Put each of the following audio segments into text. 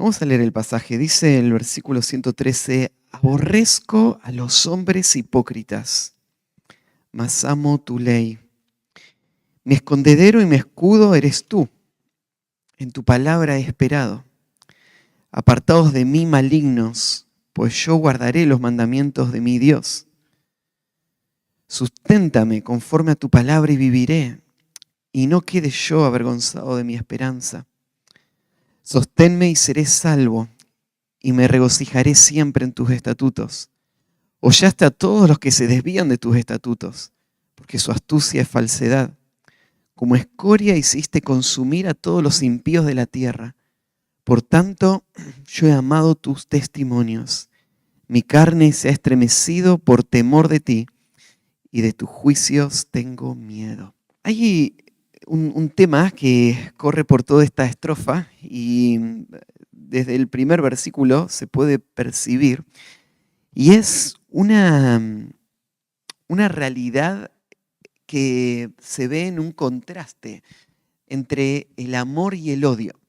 Vamos a leer el pasaje. Dice el versículo 113, aborrezco a los hombres hipócritas, mas amo tu ley. Mi escondedero y mi escudo eres tú. En tu palabra he esperado. Apartaos de mí, malignos, pues yo guardaré los mandamientos de mi Dios. Susténtame conforme a tu palabra y viviré, y no quede yo avergonzado de mi esperanza. Sosténme y seré salvo, y me regocijaré siempre en tus estatutos. Hollaste a todos los que se desvían de tus estatutos, porque su astucia es falsedad. Como escoria hiciste consumir a todos los impíos de la tierra. Por tanto, yo he amado tus testimonios. Mi carne se ha estremecido por temor de ti, y de tus juicios tengo miedo. Hay un tema que corre por toda esta estrofa y desde el primer versículo se puede percibir, y es una realidad que se ve en un contraste entre el amor y el odio.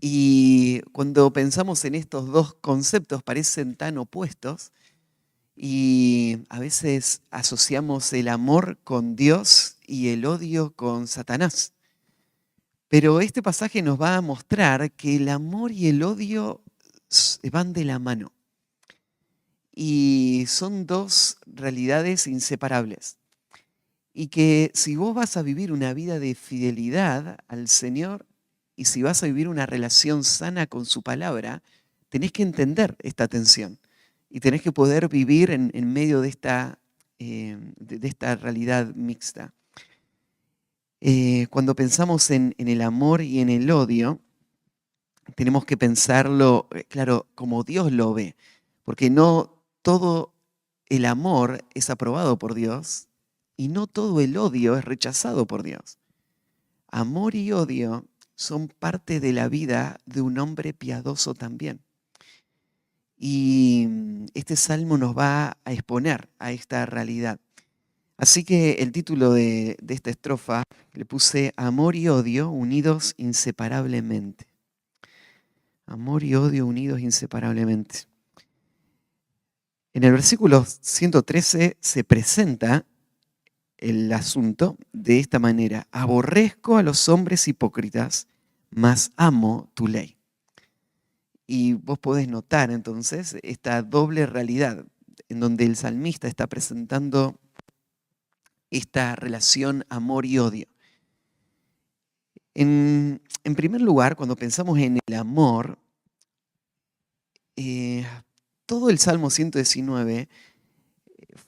Y cuando pensamos en estos dos conceptos parecen tan opuestos y a veces asociamos el amor con Dios y el odio con Satanás. Pero este pasaje nos va a mostrar que el amor y el odio van de la mano y son dos realidades inseparables. Y que si vos vas a vivir una vida de fidelidad al Señor y si vas a vivir una relación sana con su palabra, tenés que entender esta tensión y tenés que poder vivir en medio de esta realidad mixta. Cuando pensamos en el amor y en el odio, tenemos que pensarlo, claro, como Dios lo ve, porque no todo el amor es aprobado por Dios y no todo el odio es rechazado por Dios. Amor y odio son parte de la vida de un hombre piadoso también. Y este salmo nos va a exponer a esta realidad. Así que el título de esta estrofa le puse Amor y odio unidos inseparablemente. Amor y odio unidos inseparablemente. En el versículo 113 se presenta el asunto de esta manera. Aborrezco a los hombres hipócritas, mas amo tu ley. Y vos podés notar entonces esta doble realidad en donde el salmista está presentando esta relación amor y odio. En primer lugar, cuando pensamos en el amor, todo el Salmo 119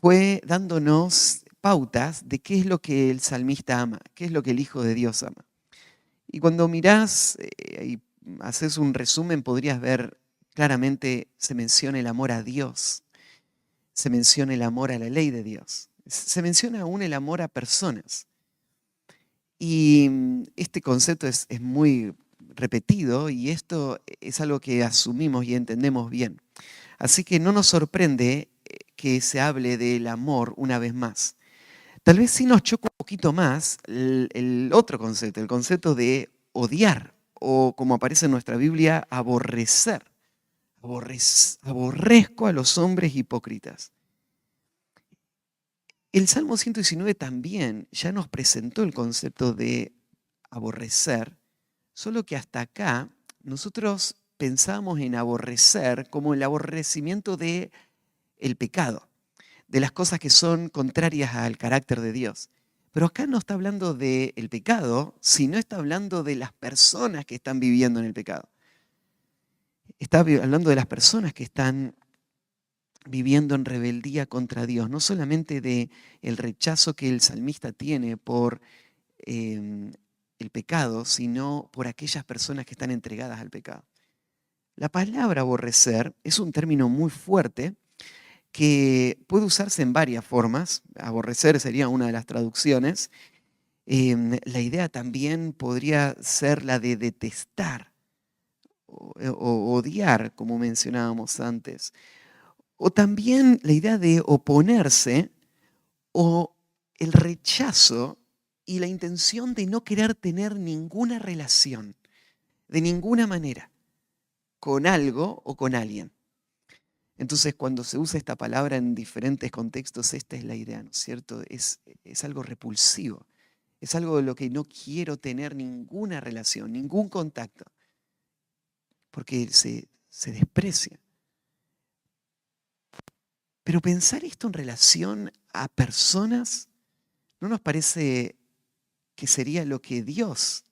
fue dándonos pautas de qué es lo que el salmista ama, qué es lo que el Hijo de Dios ama. Y cuando mirás y haces un resumen, podrías ver claramente se menciona el amor a Dios, se menciona el amor a la ley de Dios, se menciona aún el amor a personas. Y este concepto es muy repetido y esto es algo que asumimos y entendemos bien. Así que no nos sorprende que se hable del amor una vez más. Tal vez sí nos choca un poquito más el otro concepto, el concepto de odiar, o como aparece en nuestra Biblia, aborrecer. Aborrezco a los hombres hipócritas. El Salmo 119 también ya nos presentó el concepto de aborrecer, solo que hasta acá nosotros pensamos en aborrecer como el aborrecimiento de el pecado, de las cosas que son contrarias al carácter de Dios. Pero acá no está hablando del pecado, sino está hablando de las personas que están viviendo en el pecado. Está hablando de las personas que están viviendo en rebeldía contra Dios, no solamente de el rechazo que el salmista tiene por el pecado, sino por aquellas personas que están entregadas al pecado. La palabra aborrecer es un término muy fuerte que puede usarse en varias formas. Aborrecer sería una de las traducciones. La idea también podría ser la de detestar o odiar, como mencionábamos antes. O también la idea de oponerse o el rechazo y la intención de no querer tener ninguna relación, de ninguna manera. con algo o con alguien. Entonces, cuando se usa esta palabra en diferentes contextos, esta es la idea, ¿no es cierto? Es algo repulsivo, es algo de lo que no quiero tener ninguna relación, ningún contacto, porque se desprecia. Pero pensar esto en relación a personas, ¿no nos parece que sería lo que Dios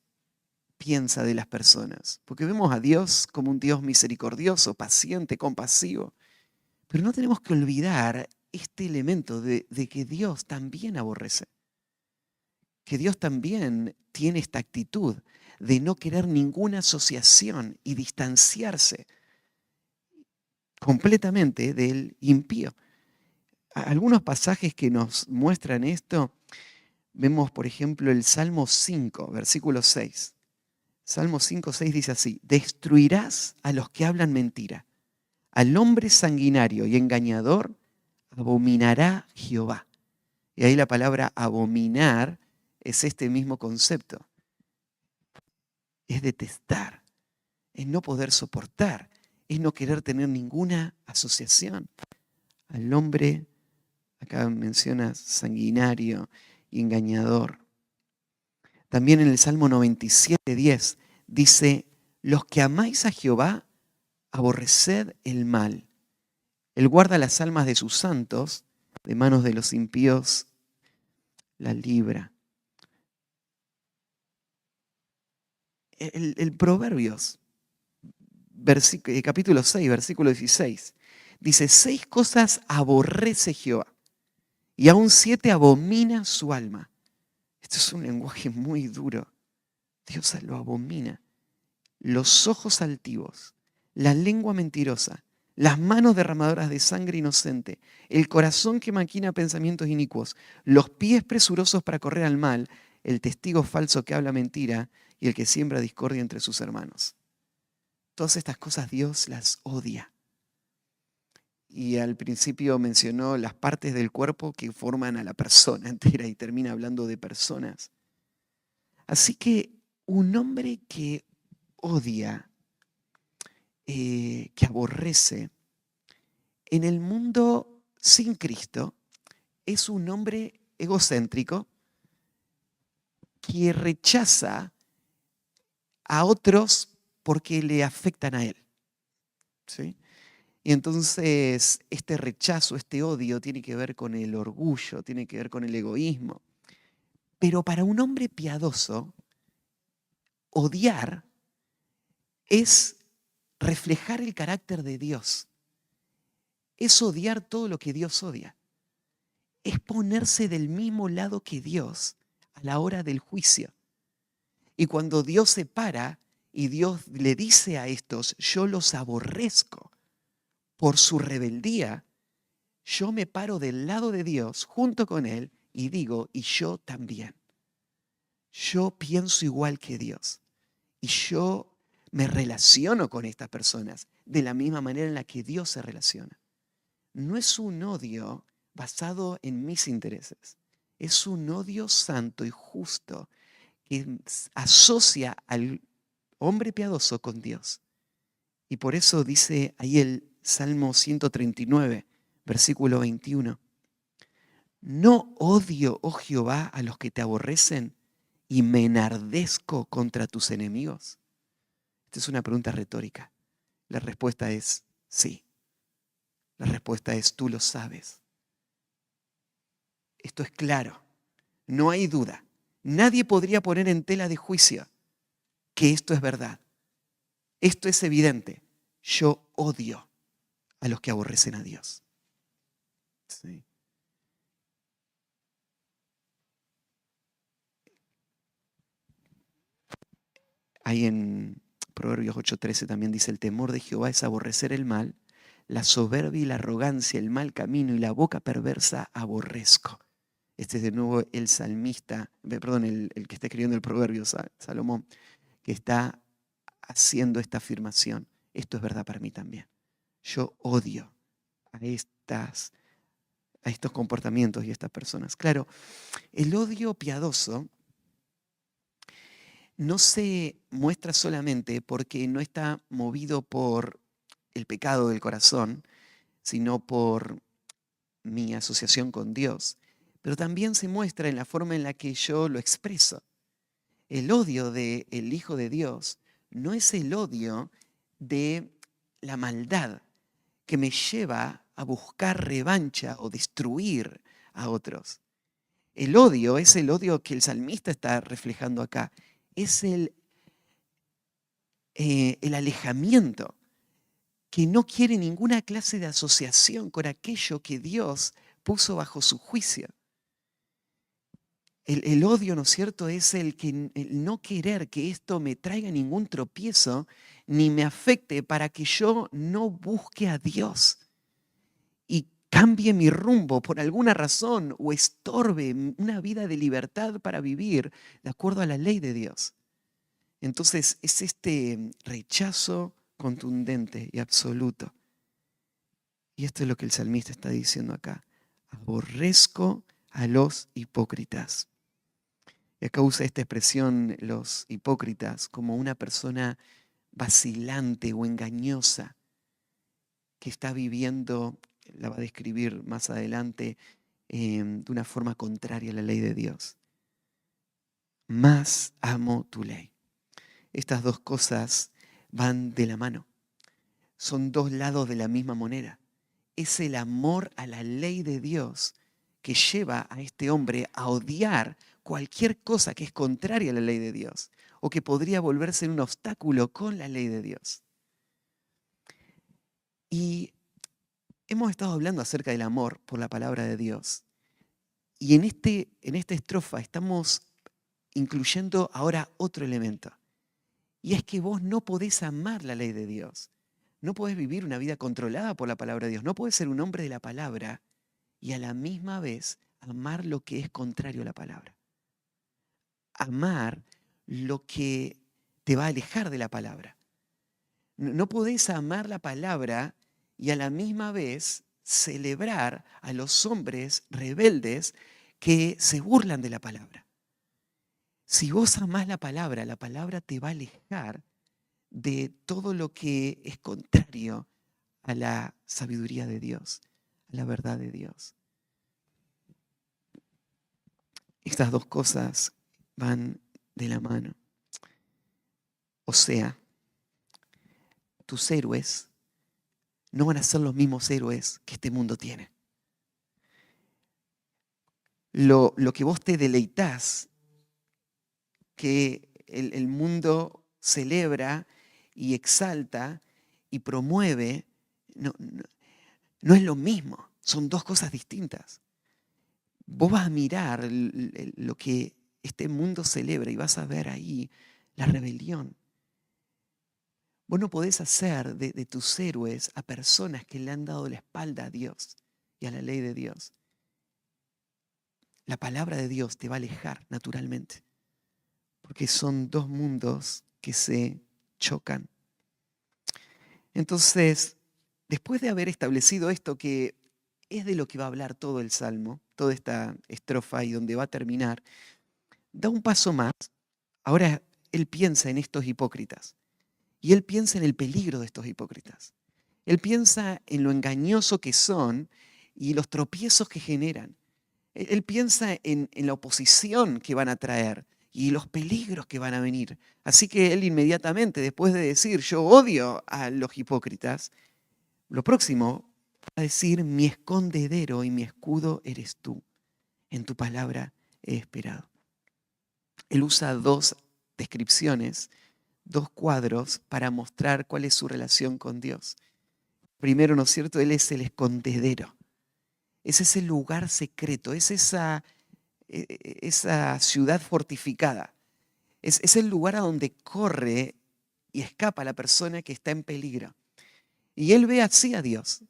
piensa de las personas? Porque vemos a Dios como un Dios misericordioso, paciente, compasivo. Pero no tenemos que olvidar este elemento de que Dios también aborrece, que Dios también tiene esta actitud de no querer ninguna asociación y distanciarse completamente del impío. Algunos pasajes que nos muestran esto, vemos por ejemplo el Salmo 5, versículo 6. Salmo 5, 6 dice así: destruirás a los que hablan mentira, al hombre sanguinario y engañador abominará Jehová. Y ahí la palabra abominar es este mismo concepto. Es detestar, es no poder soportar, es no querer tener ninguna asociación. Al hombre, acá menciona sanguinario y engañador. También en el Salmo 97, 10 dice: los que amáis a Jehová, aborreced el mal. Él guarda las almas de sus santos, de manos de los impíos la libra. El Proverbios, capítulo 6, versículo 16, dice: 6 cosas aborrece Jehová, y aún 7 abomina su alma. Esto es un lenguaje muy duro. Dios lo abomina. Los ojos altivos, la lengua mentirosa, las manos derramadoras de sangre inocente, el corazón que maquina pensamientos inicuos, los pies presurosos para correr al mal, el testigo falso que habla mentira y el que siembra discordia entre sus hermanos. Todas estas cosas Dios las odia. Y al principio mencionó las partes del cuerpo que forman a la persona entera y termina hablando de personas. Así que un hombre que odia, que aborrece, en el mundo sin Cristo es un hombre egocéntrico que rechaza a otros porque le afectan a él. ¿Sí? Y entonces este rechazo, este odio tiene que ver con el orgullo, tiene que ver con el egoísmo. Pero para un hombre piadoso, odiar es reflejar el carácter de Dios. Es odiar todo lo que Dios odia. Es ponerse del mismo lado que Dios a la hora del juicio. Y cuando Dios se para y Dios le dice a estos: yo los aborrezco por su rebeldía, yo me paro del lado de Dios junto con Él y digo: y yo también. Yo pienso igual que Dios. Y yo me relaciono con estas personas de la misma manera en la que Dios se relaciona. No es un odio basado en mis intereses. Es un odio santo y justo que asocia al hombre piadoso con Dios. Y por eso dice ahí el Salmo 139, versículo 21. No odio, oh Jehová, a los que te aborrecen y me enardezco contra tus enemigos. Esta es una pregunta retórica. La respuesta es sí. La respuesta es: tú lo sabes. Esto es claro. No hay duda. Nadie podría poner en tela de juicio que esto es verdad. Esto es evidente. Yo odio a los que aborrecen a Dios. Sí. Ahí en Proverbios 8:13 también dice: el temor de Jehová es aborrecer el mal, la soberbia y la arrogancia, el mal camino y la boca perversa aborrezco. Este es de nuevo el salmista, perdón, el que está escribiendo el proverbio, Salomón, que está haciendo esta afirmación. Esto es verdad para mí también. Yo odio a estos comportamientos y a estas personas. Claro, el odio piadoso no se muestra solamente porque no está movido por el pecado del corazón, sino por mi asociación con Dios, pero también se muestra en la forma en la que yo lo expreso. El odio del Hijo de Dios no es el odio de la maldad que me lleva a buscar revancha o destruir a otros. El odio es el odio que el salmista está reflejando acá. Es el alejamiento, que no quiere ninguna clase de asociación con aquello que Dios puso bajo su juicio. El odio, ¿no es cierto?, es el no querer que esto me traiga ningún tropiezo ni me afecte para que yo no busque a Dios y cambie mi rumbo por alguna razón o estorbe una vida de libertad para vivir de acuerdo a la ley de Dios. Entonces es este rechazo contundente y absoluto. Y esto es lo que el salmista está diciendo acá. Aborrezco a los hipócritas. Y acá usa esta expresión, los hipócritas, como una persona vacilante o engañosa que está viviendo, la va a describir más adelante, de una forma contraria a la ley de Dios. Más amo tu ley. Estas dos cosas van de la mano. Son dos lados de la misma moneda. Es el amor a la ley de Dios que lleva a este hombre a odiar cualquier cosa que es contraria a la ley de Dios o que podría volverse un obstáculo con la ley de Dios. Y hemos estado hablando acerca del amor por la palabra de Dios. Y en esta estrofa estamos incluyendo ahora otro elemento. Y es que vos no podés amar la ley de Dios. No podés vivir una vida controlada por la palabra de Dios. No podés ser un hombre de la palabra y a la misma vez amar lo que es contrario a la palabra. Amar lo que te va a alejar de la palabra. No podés amar la palabra y a la misma vez celebrar a los hombres rebeldes que se burlan de la palabra. Si vos amás la palabra te va a alejar de todo lo que es contrario a la sabiduría de Dios, a la verdad de Dios. Estas dos cosas van de la mano. O sea, tus héroes no van a ser los mismos héroes que este mundo tiene. Lo que vos te deleitás, que el mundo celebra y exalta y promueve, no es lo mismo. Son dos cosas distintas. Vos vas a mirar lo que este mundo celebra y vas a ver ahí la rebelión. Vos no podés hacer de tus héroes a personas que le han dado la espalda a Dios y a la ley de Dios. La palabra de Dios te va a alejar naturalmente, porque son dos mundos que se chocan. Entonces, después de haber establecido esto, que es de lo que va a hablar todo el Salmo, toda esta estrofa y donde va a terminar, da un paso más. Ahora él piensa en estos hipócritas y él piensa en el peligro de estos hipócritas. Él piensa en lo engañoso que son y los tropiezos que generan. Él piensa en la oposición que van a traer y los peligros que van a venir. Así que él inmediatamente, después de decir yo odio a los hipócritas, lo próximo va a decir mi escondedero y mi escudo eres tú. En tu palabra he esperado. Él usa dos descripciones, dos cuadros para mostrar cuál es su relación con Dios. Primero, ¿no es cierto? Él es el escondedero. Es ese lugar secreto, es esa ciudad fortificada. Es el lugar a donde corre y escapa la persona que está en peligro. Y él ve así a Dios.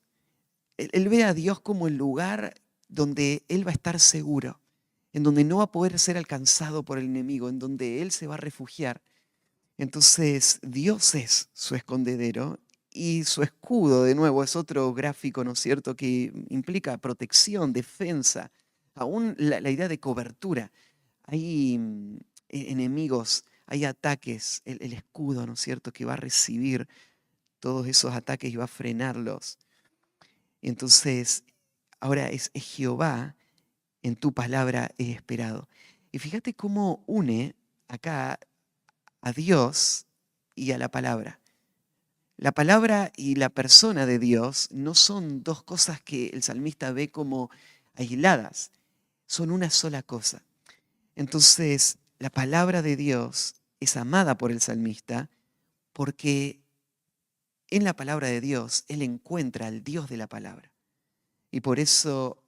Él ve a Dios como el lugar donde él va a estar seguro, en donde no va a poder ser alcanzado por el enemigo, en donde él se va a refugiar. Entonces, Dios es su escondedero y su escudo, de nuevo, es otro gráfico, ¿no es cierto?, que implica protección, defensa, aún la idea de cobertura. Hay enemigos, hay ataques, el escudo, ¿no es cierto?, que va a recibir todos esos ataques y va a frenarlos. Entonces, ahora es Jehová, en tu palabra he esperado. Y fíjate cómo une acá a Dios y a la palabra. La palabra y la persona de Dios no son dos cosas que el salmista ve como aisladas, son una sola cosa. Entonces, la palabra de Dios es amada por el salmista porque en la palabra de Dios él encuentra al Dios de la palabra. Y por eso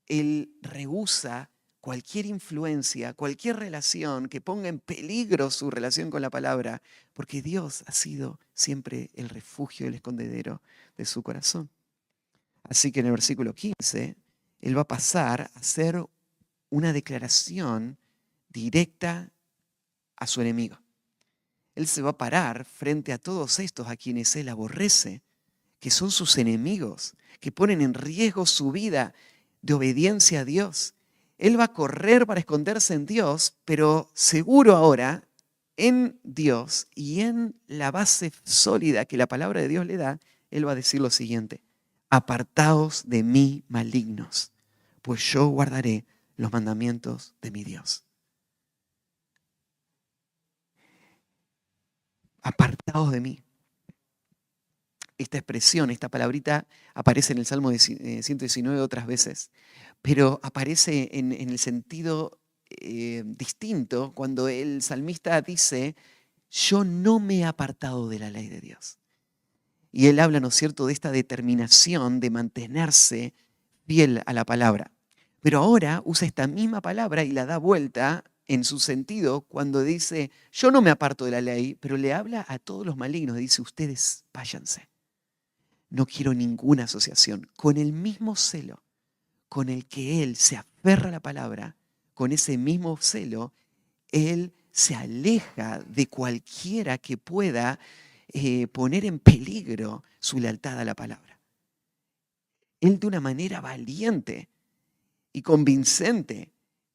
él rehúsa cualquier influencia, cualquier relación que ponga en peligro su relación con la palabra, porque Dios ha sido siempre el refugio y el escondedero de su corazón. Así que en el versículo 15, él va a pasar a hacer una declaración directa a su enemigo. Él se va a parar frente a todos estos a quienes él aborrece, que son sus enemigos, que ponen en riesgo su vida de obediencia a Dios. Él va a correr para esconderse en Dios, pero seguro ahora en Dios y en la base sólida que la palabra de Dios le da, él va a decir lo siguiente: apartaos de mí, malignos, pues yo guardaré los mandamientos de mi Dios. Apartaos de mí. Esta expresión, esta palabrita aparece en el Salmo 119 otras veces, pero aparece en el sentido distinto cuando el salmista dice: yo no me he apartado de la ley de Dios. Y él habla, ¿no es cierto?, de esta determinación de mantenerse fiel a la palabra. Pero ahora usa esta misma palabra y la da vuelta en su sentido cuando dice: yo no me aparto de la ley, pero le habla a todos los malignos, dice: ustedes váyanse. No quiero ninguna asociación. Con el mismo celo con el que él se aferra a la palabra, con ese mismo celo, él se aleja de cualquiera que pueda poner en peligro su lealtad a la palabra. Él, de una manera valiente y convincente,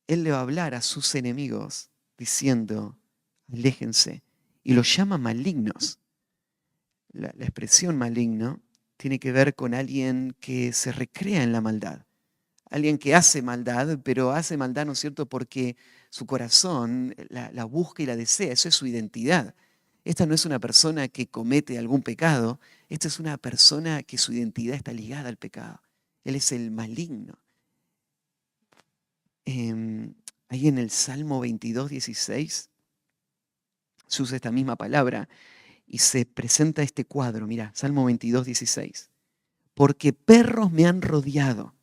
él le va a hablar a sus enemigos diciendo: aléjense. Y los llama malignos. La expresión maligno tiene que ver con alguien que se recrea en la maldad. Alguien que hace maldad, pero hace maldad, ¿no es cierto?, porque su corazón la busca y la desea. Eso es su identidad. Esta no es una persona que comete algún pecado. Esta es una persona que su identidad está ligada al pecado. Él es el maligno. Ahí en el Salmo 22, 16 se usa esta misma palabra y se presenta este cuadro. Mira, Salmo 22, 16. Porque perros me han rodeado,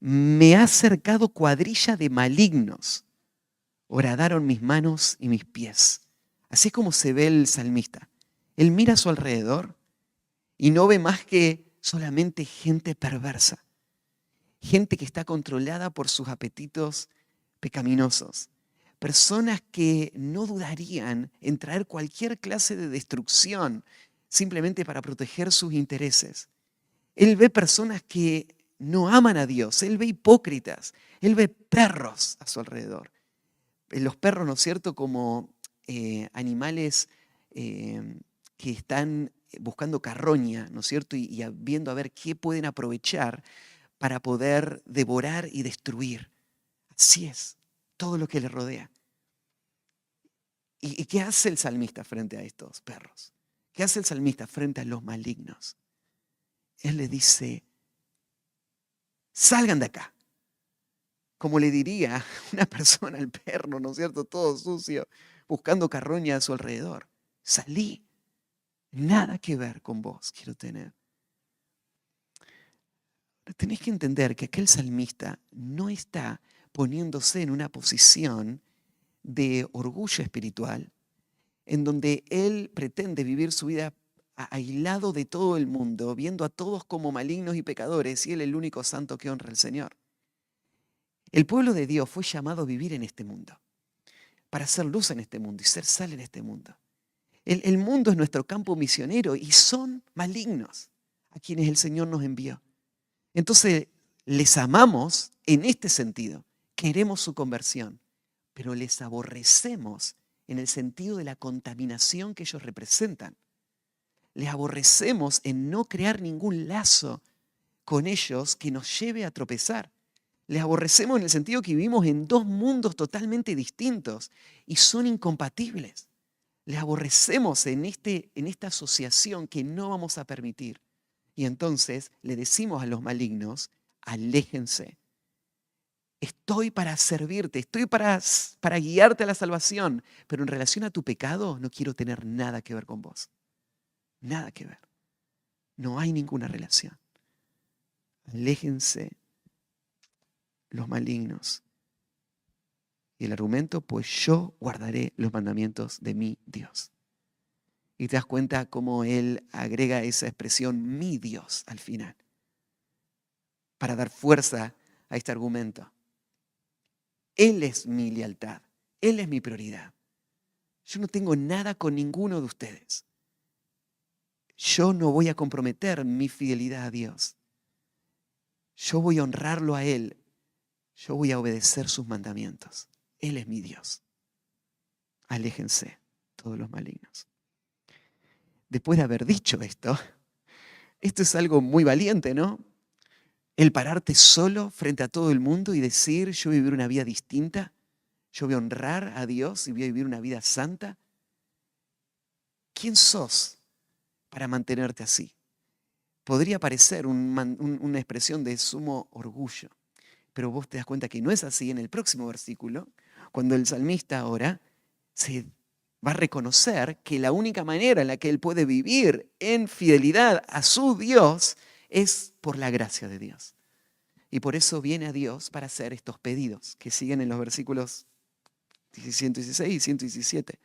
me ha cercado cuadrilla de malignos, horadaron mis manos y mis pies. Así es como se ve el salmista. Él mira a su alrededor y no ve más que solamente gente perversa, gente que está controlada por sus apetitos pecaminosos, personas que no dudarían en traer cualquier clase de destrucción simplemente para proteger sus intereses. Él ve personas que no aman a Dios, él ve hipócritas, él ve perros a su alrededor. Los perros, ¿no es cierto?, como animales que están buscando carroña, ¿no es cierto?, y viendo a ver qué pueden aprovechar para poder devorar y destruir. Así es, todo lo que le rodea. ¿Y qué hace el salmista frente a estos perros? ¿Qué hace el salmista frente a los malignos? Él le dice: salgan de acá. Como le diría una persona al perro, ¿no es cierto?, todo sucio, buscando carroña a su alrededor. Salí. Nada que ver con vos quiero tener. Tenés que entender que aquel salmista no está poniéndose en una posición de orgullo espiritual, en donde él pretende vivir su vida aislado de todo el mundo, viendo a todos como malignos y pecadores, y él el único santo que honra al Señor. El pueblo de Dios fue llamado a vivir en este mundo, para hacer luz en este mundo y ser sal en este mundo. El mundo es nuestro campo misionero y son malignos a quienes el Señor nos envió. Entonces, les amamos en este sentido, queremos su conversión, pero les aborrecemos en el sentido de la contaminación que ellos representan. Les aborrecemos en no crear ningún lazo con ellos que nos lleve a tropezar. Les aborrecemos en el sentido que vivimos en dos mundos totalmente distintos y son incompatibles. Les aborrecemos en esta asociación que no vamos a permitir. Y entonces le decimos a los malignos, aléjense. Estoy para servirte, estoy para guiarte a la salvación, pero en relación a tu pecado no quiero tener nada que ver con vos. Nada que ver. No hay ninguna relación. Aléjense los malignos. Y el argumento, pues yo guardaré los mandamientos de mi Dios. Y te das cuenta cómo él agrega esa expresión, mi Dios, al final, para dar fuerza a este argumento. Él es mi lealtad, Él es mi prioridad. Yo no tengo nada con ninguno de ustedes. Yo no voy a comprometer mi fidelidad a Dios. Yo voy a honrarlo a Él. Yo voy a obedecer sus mandamientos. Él es mi Dios. Aléjense todos los malignos. Después de haber dicho esto es algo muy valiente, ¿no? El pararte solo frente a todo el mundo y decir, yo voy a vivir una vida distinta, yo voy a honrar a Dios y voy a vivir una vida santa. ¿Quién sos para mantenerte así? Podría parecer una expresión de sumo orgullo, pero vos te das cuenta que no es así. En el próximo versículo, cuando el salmista ahora se va a reconocer que la única manera en la que él puede vivir en fidelidad a su Dios es por la gracia de Dios. Y por eso viene a Dios para hacer estos pedidos que siguen en los versículos 116 y 117.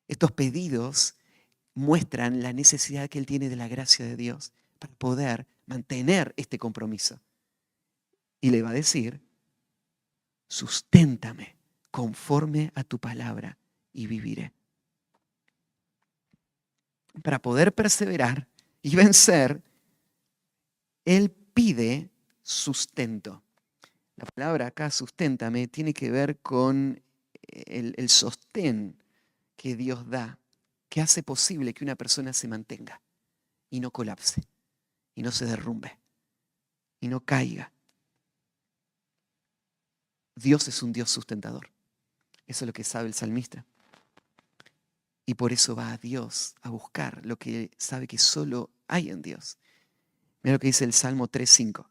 Estos pedidos muestran la necesidad que él tiene de la gracia de Dios para poder mantener este compromiso. Y le va a decir, susténtame conforme a tu palabra y viviré. Para poder perseverar y vencer, él pide sustento. La palabra acá, susténtame, tiene que ver con el sostén que Dios da, que hace posible que una persona se mantenga y no colapse, y no se derrumbe, y no caiga. Dios es un Dios sustentador. Eso es lo que sabe el salmista. Y por eso va a Dios a buscar lo que sabe que solo hay en Dios. Mira lo que dice el Salmo 3:5.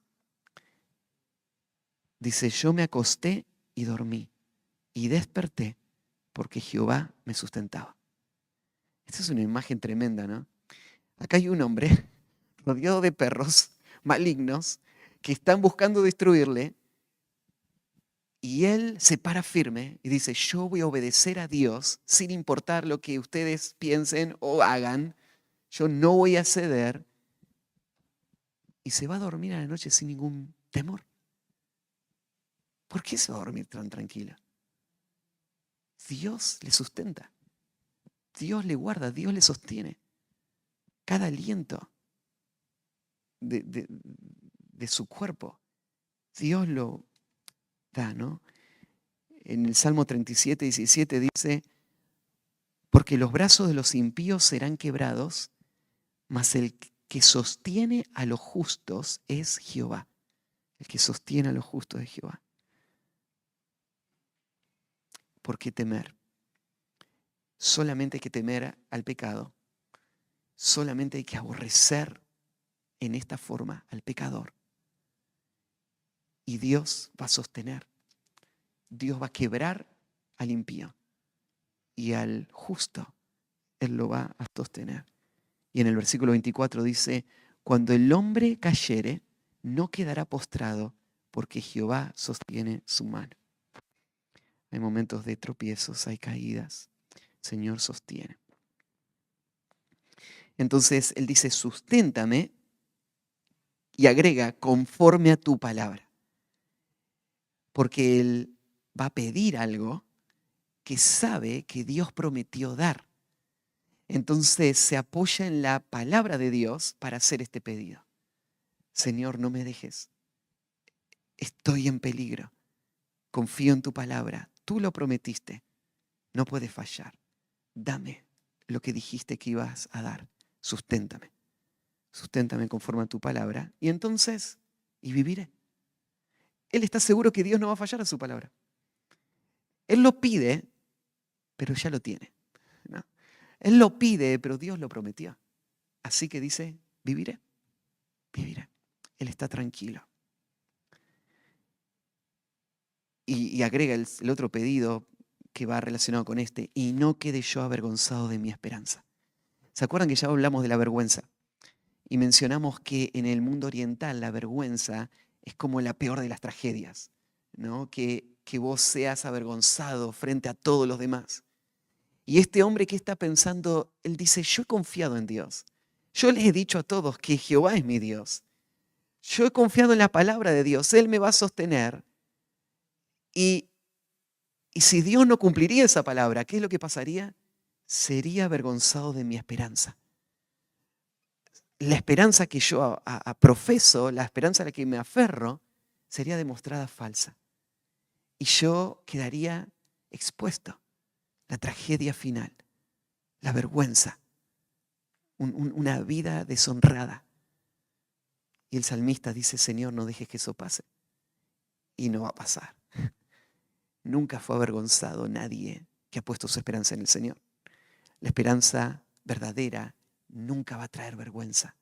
Dice, yo me acosté y dormí, y desperté porque Jehová me sustentaba. Esta es una imagen tremenda, ¿no? Acá hay un hombre rodeado de perros malignos que están buscando destruirle, y él se para firme y dice, yo voy a obedecer a Dios sin importar lo que ustedes piensen o hagan. Yo no voy a ceder. Y se va a dormir a la noche sin ningún temor. ¿Por qué se va a dormir tan tranquila? Dios le sustenta. Dios le guarda, Dios le sostiene. Cada aliento de su cuerpo, Dios lo da, ¿no? En el Salmo 37:17 dice, porque los brazos de los impíos serán quebrados, mas el que sostiene a los justos es Jehová. El que sostiene a los justos es Jehová. ¿Por qué temer? Solamente hay que temer al pecado. Solamente hay que aborrecer en esta forma al pecador. Y Dios va a sostener. Dios va a quebrar al impío. Y al justo, Él lo va a sostener. Y en el versículo 24 dice, cuando el hombre cayere, no quedará postrado, porque Jehová sostiene su mano. Hay momentos de tropiezos, hay caídas. El Señor sostiene. Entonces Él dice, susténtame, y agrega, conforme a tu palabra. Porque Él va a pedir algo que sabe que Dios prometió dar. Entonces se apoya en la palabra de Dios para hacer este pedido. Señor, no me dejes. Estoy en peligro. Confío en tu palabra. Tú lo prometiste. no puede fallar. Dame lo que dijiste que ibas a dar. Susténtame. Susténtame conforme a tu palabra. Y entonces, y viviré. Él está seguro que Dios no va a fallar a su palabra. Él lo pide, pero ya lo tiene, ¿no? Él lo pide, pero Dios lo prometió. Así que dice, viviré, viviré. Él está tranquilo. Y agrega el otro pedido que va relacionado con este, y no quede yo avergonzado de mi esperanza. ¿Se acuerdan que ya hablamos de la vergüenza? Y mencionamos que en el mundo oriental la vergüenza es como la peor de las tragedias, ¿no? Que vos seas avergonzado frente a todos los demás. Y este hombre que está pensando, él dice, yo he confiado en Dios. Yo les he dicho a todos que Jehová es mi Dios. Yo he confiado en la palabra de Dios. Él me va a sostener. Y, y si Dios no cumpliría esa palabra, ¿qué es lo que pasaría? Sería avergonzado de mi esperanza. La esperanza que yo profeso, la esperanza a la que me aferro, sería demostrada falsa. Y yo quedaría expuesto. La tragedia final, la vergüenza, una vida deshonrada. Y el salmista dice, Señor, no dejes que eso pase. Y no va a pasar. Nunca fue avergonzado nadie que ha puesto su esperanza en el Señor. La esperanza verdadera nunca va a traer vergüenza,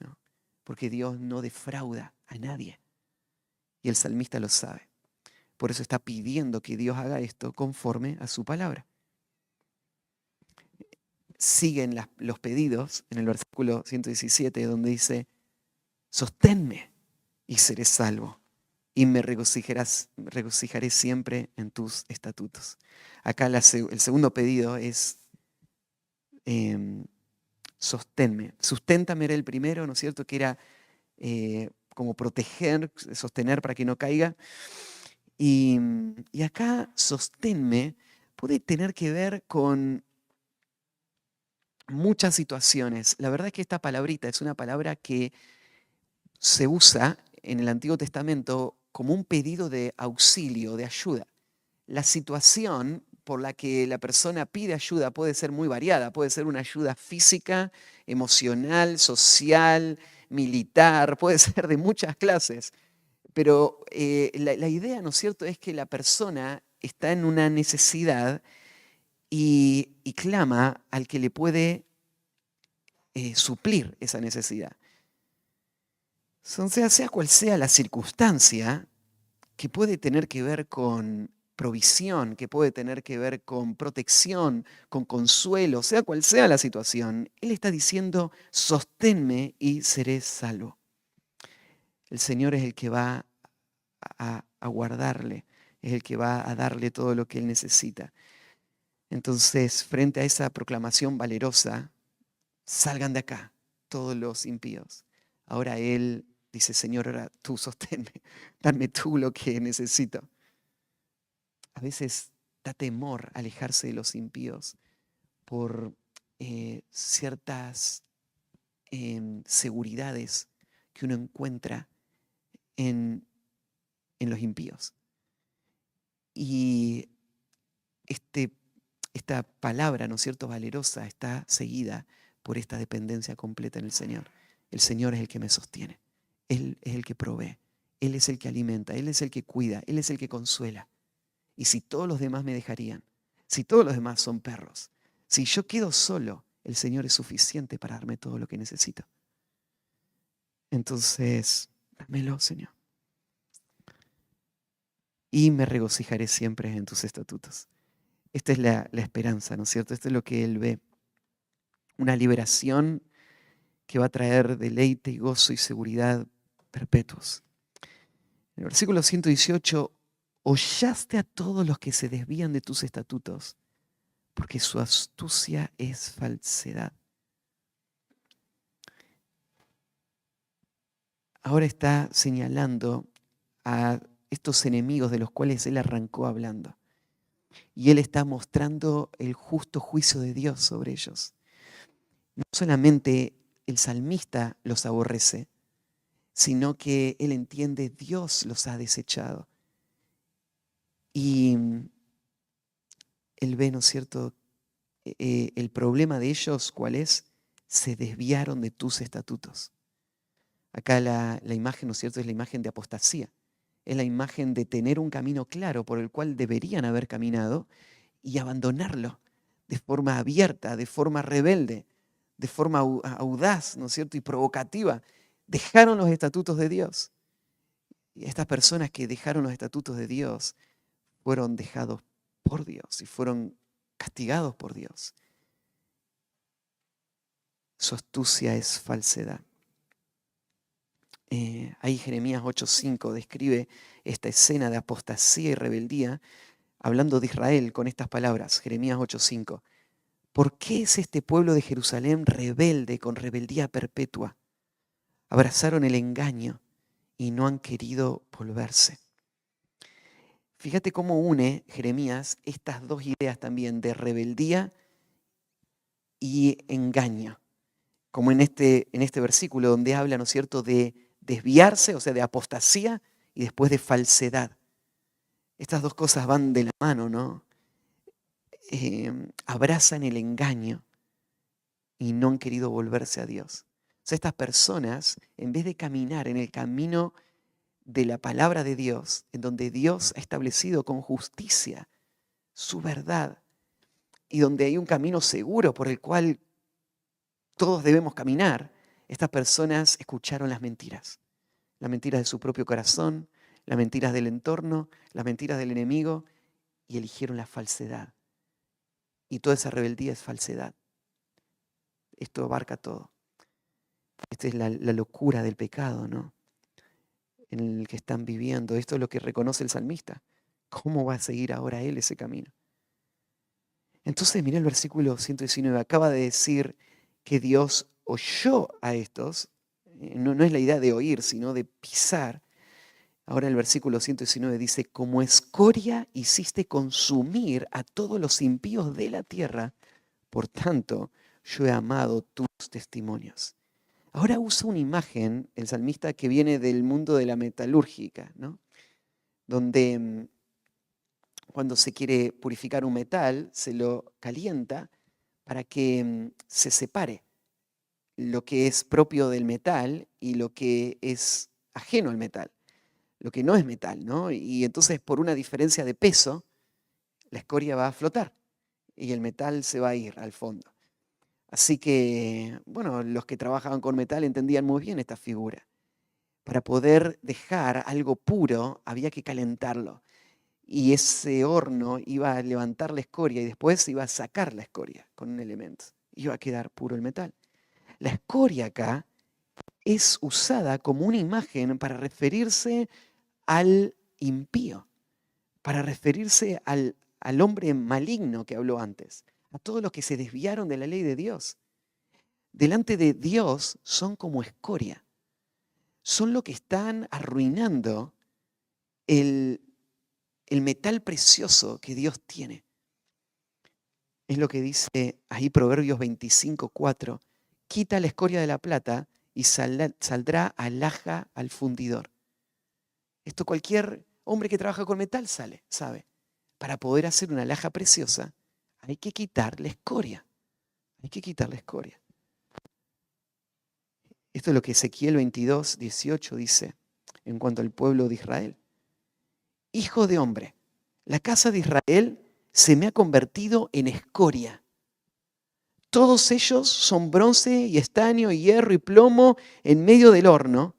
¿no? Porque Dios no defrauda a nadie. Y el salmista lo sabe. Por eso está pidiendo que Dios haga esto conforme a su palabra. Siguen los pedidos en el versículo 117, donde dice, sosténme y seré salvo, y me regocijaré siempre en tus estatutos. Acá el segundo pedido es, sosténme. Susténtame era el primero, ¿no es cierto? Que era como proteger, sostener para que no caiga. Y acá sosténme puede tener que ver con muchas situaciones. La verdad es que esta palabrita es una palabra que se usa en el Antiguo Testamento como un pedido de auxilio, de ayuda. La situación por la que la persona pide ayuda puede ser muy variada. Puede ser una ayuda física, emocional, social, militar, puede ser de muchas clases. Pero la idea, ¿no es cierto?, es que la persona está en una necesidad y clama al que le puede suplir esa necesidad. O sea cual sea la circunstancia, que puede tener que ver con provisión, que puede tener que ver con protección, con consuelo, sea cual sea la situación, Él está diciendo, sosténme y seré salvo. El Señor es el que va a guardarle, es el que va a darle todo lo que Él necesita. Entonces, frente a esa proclamación valerosa, salgan de acá todos los impíos. Ahora Él dice, Señor, ahora tú sosténme, dame tú lo que necesito. A veces da temor alejarse de los impíos por ciertas seguridades que uno encuentra en los impíos. Y esta palabra, ¿no es cierto?, valerosa, está seguida por esta dependencia completa en el Señor. El Señor es el que me sostiene. Él es el que provee. Él es el que alimenta. Él es el que cuida. Él es el que consuela. Y si todos los demás me dejarían, si todos los demás son perros, si yo quedo solo, el Señor es suficiente para darme todo lo que necesito. Entonces, dámelo, Señor. Y me regocijaré siempre en tus estatutos. Esta es la esperanza, ¿no es cierto? Esto es lo que Él ve. Una liberación que va a traer deleite y gozo y seguridad perpetuos. En el versículo 118, hollaste a todos los que se desvían de tus estatutos, porque su astucia es falsedad. Ahora está señalando a estos enemigos de los cuales Él arrancó hablando. Y Él está mostrando el justo juicio de Dios sobre ellos. No solamente el salmista los aborrece, sino que Él entiende Dios los ha desechado. Y Él ve, ¿no es cierto?, el problema de ellos, ¿cuál es? Se desviaron de tus estatutos. Acá la imagen, ¿no es cierto?, es la imagen de apostasía. Es la imagen de tener un camino claro por el cual deberían haber caminado y abandonarlo de forma abierta, de forma rebelde, de forma audaz, ¿no es cierto?, y provocativa. Dejaron los estatutos de Dios. Y estas personas que dejaron los estatutos de Dios fueron dejados por Dios y fueron castigados por Dios. Su astucia es falsedad. Ahí Jeremías 8:5 describe esta escena de apostasía y rebeldía, hablando de Israel con estas palabras, Jeremías 8:5. ¿Por qué es este pueblo de Jerusalén rebelde con rebeldía perpetua? Abrazaron el engaño y no han querido volverse. Fíjate cómo une Jeremías estas dos ideas también de rebeldía y engaño. Como en este versículo donde habla, ¿no es cierto?, de desviarse, o sea, de apostasía y después de falsedad. Estas dos cosas van de la mano, ¿no? Abrazan el engaño y no han querido volverse a Dios. O sea, estas personas, en vez de caminar en el camino de la palabra de Dios, en donde Dios ha establecido con justicia su verdad y donde hay un camino seguro por el cual todos debemos caminar, estas personas escucharon las mentiras de su propio corazón, las mentiras del entorno, las mentiras del enemigo y eligieron la falsedad. Y toda esa rebeldía es falsedad. Esto abarca todo. Esta es la locura del pecado, ¿no?, en el que están viviendo. Esto es lo que reconoce el salmista. ¿Cómo va a seguir ahora él ese camino? Entonces, mira el versículo 119. Acaba de decir que Dios oyó a estos. No es la idea de oír, sino de pisar. Ahora el versículo 119 dice, como escoria hiciste consumir a todos los impíos de la tierra, por tanto, yo he amado tus testimonios. Ahora usa una imagen, el salmista, que viene del mundo de la metalúrgica, ¿no?, donde cuando se quiere purificar un metal, se lo calienta para que se separe lo que es propio del metal y lo que es ajeno al metal, lo que no es metal, ¿no? Y entonces, por una diferencia de peso, la escoria va a flotar y el metal se va a ir al fondo. Así que, bueno, los que trabajaban con metal entendían muy bien esta figura. Para poder dejar algo puro, había que calentarlo. Y ese horno iba a levantar la escoria y después iba a sacar la escoria con un elemento. Iba a quedar puro el metal. La escoria acá es usada como una imagen para referirse al impío, para referirse al hombre maligno que habló antes, a todos los que se desviaron de la ley de Dios. Delante de Dios son como escoria. Son lo que están arruinando el metal precioso que Dios tiene. Es lo que dice ahí Proverbios 25:4. Quita la escoria de la plata y saldrá alhaja al fundidor. Esto cualquier hombre que trabaja con metal sabe. Para poder hacer una alhaja preciosa hay que quitar la escoria. Hay que quitar la escoria. Esto es lo que Ezequiel 22:18 dice en cuanto al pueblo de Israel. Hijo de hombre, la casa de Israel se me ha convertido en escoria. Todos ellos son bronce y estaño y hierro y plomo en medio del horno,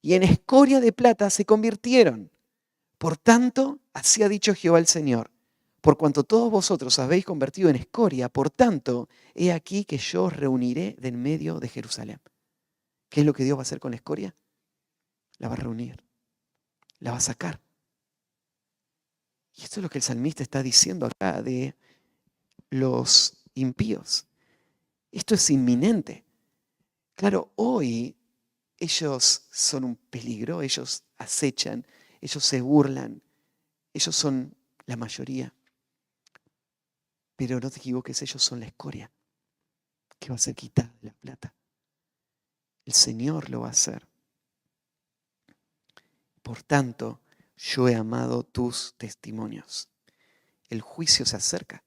y en escoria de plata se convirtieron. Por tanto, así ha dicho Jehová el Señor, por cuanto todos vosotros habéis convertido en escoria, por tanto, he aquí que yo os reuniré de en medio de Jerusalén. ¿Qué es lo que Dios va a hacer con la escoria? La va a reunir, la va a sacar. Y esto es lo que el salmista está diciendo acá de los impíos. Esto es inminente. Claro, hoy ellos son un peligro, ellos acechan, ellos se burlan, ellos son la mayoría. Pero no te equivoques, ellos son la escoria que va a ser quitada de la plata. El Señor lo va a hacer. Por tanto, yo he amado tus testimonios. el juicio se acerca.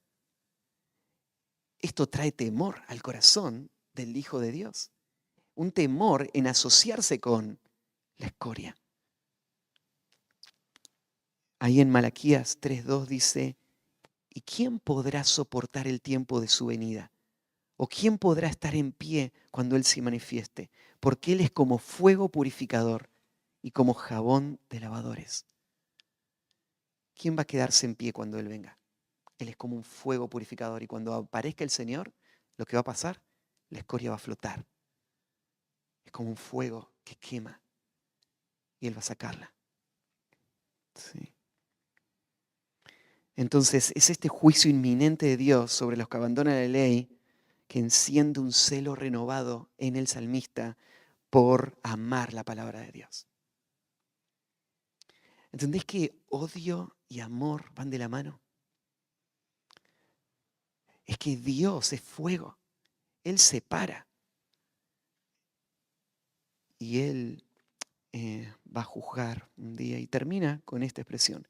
Esto trae temor al corazón del Hijo de Dios. Un temor en asociarse con la escoria. Ahí en Malaquías 3:2 dice, ¿y quién podrá soportar el tiempo de su venida? ¿O quién podrá estar en pie cuando Él se manifieste? Porque Él es como fuego purificador y como jabón de lavadores. ¿Quién va a quedarse en pie cuando Él venga? Él es como un fuego purificador y cuando aparezca el Señor, lo que va a pasar, la escoria va a flotar. Es como un fuego que quema y Él va a sacarla. Sí. Entonces es este juicio inminente de Dios sobre los que abandonan la ley que enciende un celo renovado en el salmista por amar la palabra de Dios. ¿Entendés que odio y amor van de la mano? Es que Dios es fuego. Él separa. Y Él va a juzgar un día. Y termina con esta expresión.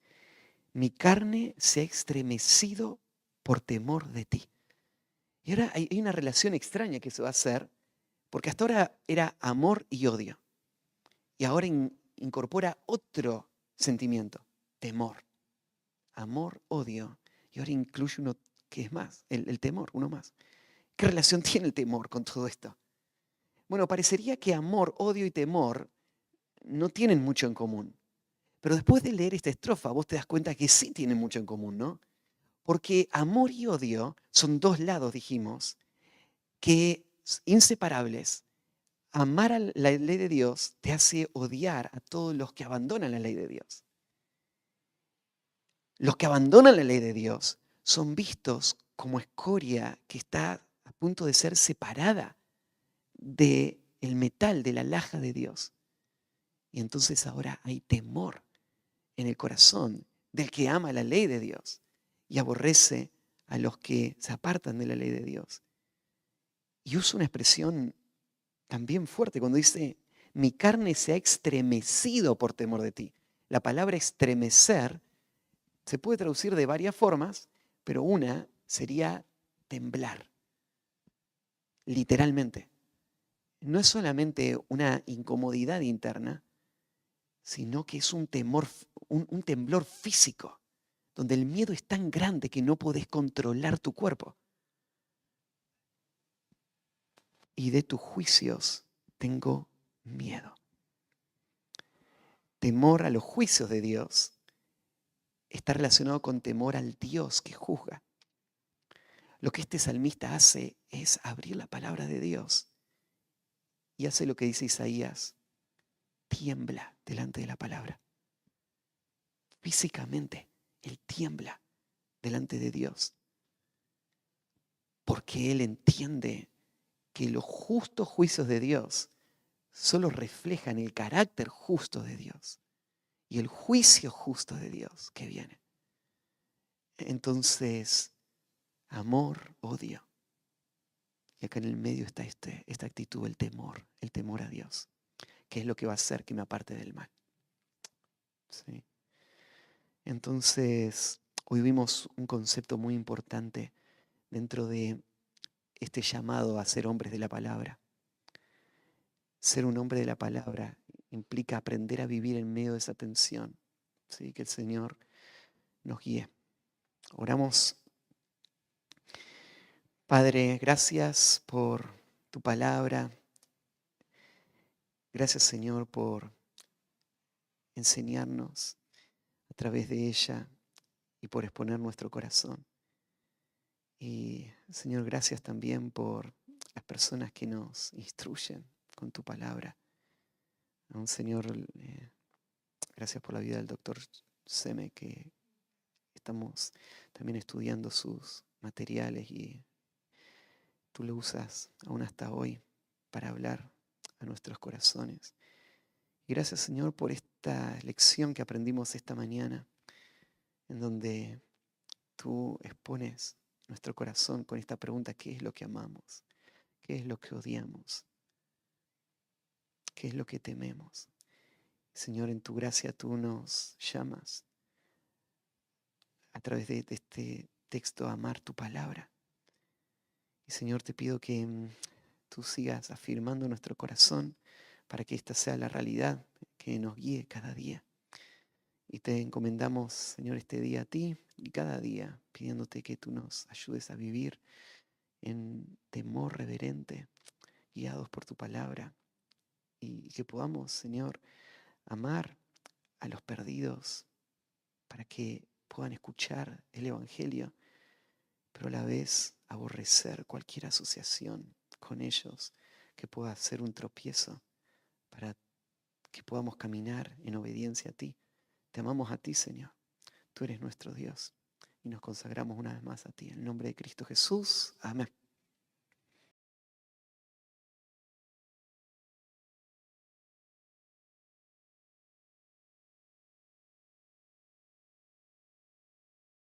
Mi carne se ha estremecido por temor de ti. Y ahora hay una relación extraña que se va a hacer, porque hasta ahora era amor y odio. Y ahora incorpora otro sentimiento, temor. Amor, odio. Y ahora incluye uno que es más, el temor, uno más. ¿Qué relación tiene el temor con todo esto? Bueno, parecería que amor, odio y temor no tienen mucho en común. Pero después de leer esta estrofa, vos te das cuenta que sí tienen mucho en común, ¿no? Porque amor y odio son dos lados, dijimos, que inseparables. Amar a la ley de Dios te hace odiar a todos los que abandonan la ley de Dios. Los que abandonan la ley de Dios son vistos como escoria que está a punto de ser separada del metal, de la alhaja de Dios. Y entonces ahora hay temor en el corazón del que ama la ley de Dios y aborrece a los que se apartan de la ley de Dios. Y usa una expresión también fuerte cuando dice, mi carne se ha estremecido por temor de ti. La palabra estremecer se puede traducir de varias formas, pero una sería temblar, literalmente. No es solamente una incomodidad interna, sino que es un temor, un temblor físico, donde el miedo es tan grande que no podés controlar tu cuerpo. Y de tus juicios tengo miedo. Temor a los juicios de Dios está relacionado con temor al Dios que juzga. Lo que este salmista hace es abrir la palabra de Dios y hace lo que dice Isaías, tiembla delante de la palabra. Físicamente, él tiembla delante de Dios porque él entiende que los justos juicios de Dios solo reflejan el carácter justo de Dios y el juicio justo de Dios que viene. Entonces, amor, odio. Y acá en el medio está esta actitud, el temor a Dios, que es lo que va a hacer que me aparte del mal. ¿Sí? Entonces, hoy vimos un concepto muy importante dentro de este llamado a ser hombres de la palabra. Ser un hombre de la palabra implica aprender a vivir en medio de esa tensión. ¿Sí? Que el Señor nos guíe. Oramos. Padre, gracias por tu palabra. Gracias, Señor, por enseñarnos a través de ella y por exponer nuestro corazón. Y, Señor, gracias también por las personas que nos instruyen con tu palabra. Señor, gracias por la vida del doctor Seme, que estamos también estudiando sus materiales y tú lo usas aún hasta hoy para hablar a nuestros corazones. Y gracias, Señor, por esta lección que aprendimos esta mañana, en donde tú expones nuestro corazón con esta pregunta: ¿qué es lo que amamos? ¿Qué es lo que odiamos? ¿Qué es lo que tememos? Señor, en tu gracia tú nos llamas a través de este texto, amar tu palabra. Y Señor, te pido que tú sigas afirmando nuestro corazón para que esta sea la realidad que nos guíe cada día. Y te encomendamos, Señor, este día a ti y cada día, pidiéndote que tú nos ayudes a vivir en temor reverente, guiados por tu palabra, y que podamos, Señor, amar a los perdidos para que puedan escuchar el Evangelio, pero a la vez aborrecer cualquier asociación con ellos que pueda ser un tropiezo para que podamos caminar en obediencia a ti. Te amamos a ti, Señor. Tú eres nuestro Dios y nos consagramos una vez más a ti. En el nombre de Cristo Jesús. Amén.